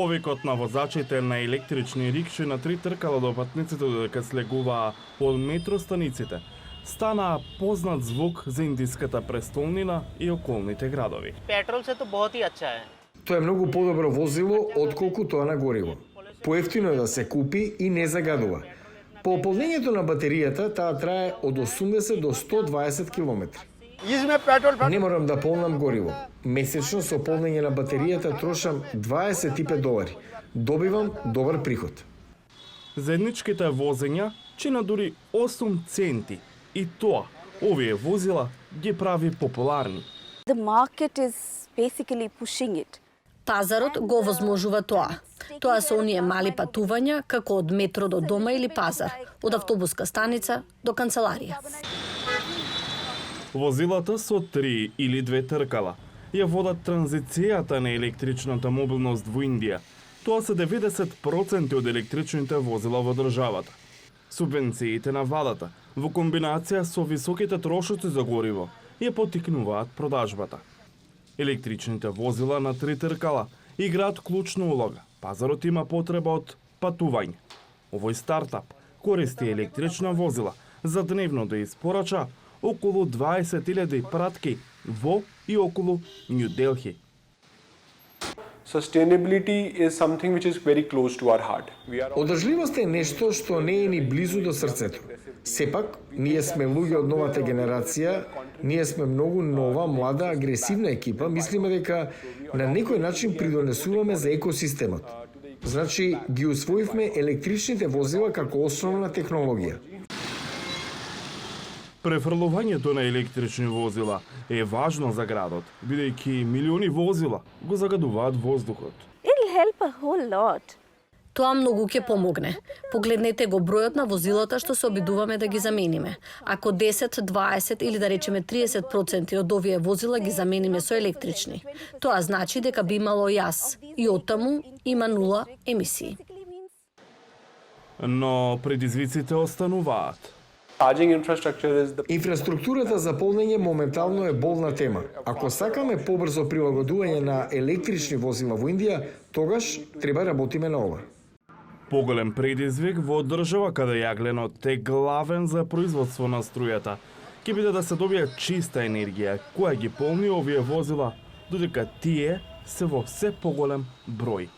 Повикот на возачите на електрични рикши на 3 тркала до патниците додека слегуваа од метростаниците, стана познат звук за индиската престолнина и околните градови. पेट्रोल से तो बहुत ही अच्छा है। Тоа е многу подобро возило отколку тоа на гориво. Поевтино е да се купи и не загадува. По ополнењето на батеријата таа трае од 80 до 120 км. इसमें पेट्रोल Не морам да полнам гориво. Месечно со полнење на батеријата трошам $25. Добивам добар приход. Заедничките возења чина дури 8 центи и тоа, овие возила ги прави популарни. The market is basically pushing it. Пазарот го овозможува тоа. Тоа се оние мали патувања, како од метро до дома или пазар, од автобуска станица до канцеларија. Возилата со 3 или 2 тркала ја водат транзицијата на електричната мобилност во Индија. Тоа се 90% од електричните возила во државата. Субвенциите на владата, во комбинација со високите трошоци за гориво, ја поттикнуваат продажбата. Електричните возила на 3 тркала играат клучна улога. Пазарот има потреба од патување. Овој стартап користи електрична возила за дневно да испорача околу 20.000 пратки во и околу Нью Делхи. Sustainability is something which is very close to our heart. Одржливост е нешто што не е ни близу до срцето. Сепак, ние сме луѓе од новата генерација, ние сме многу нова, млада, агресивна екипа, мислиме дека на некој начин придонесуваме за екосистемот. Значи, ги усвоивме електричните возила како основна технологија. Префрлувањето на електрични возила е важно за градот, бидејќи милиони возила го загадуваат воздухот. It'll help a whole lot. Тоа многу ќе помогне. Погледнете го бројот на возилата што се обидуваме да ги замениме. Ако 10, 20 или да речеме 30% од овие возила ги замениме со електрични, тоа значи дека би имало јас и оттаму има нула емисии. Но предизвиците остануваат. Charging infrastructure is the Инфраструктурата за полнење моментално е болна тема. Ако сакаме побрзо прилагодување на електрични возила во Индија, тогаш треба работиме на ова. Поголем предизвик во држава каде јагленот е главен за производство на струјата, ќе биде да се добија чиста енергија која ги полни овие возила, додека тие се во се поголем број.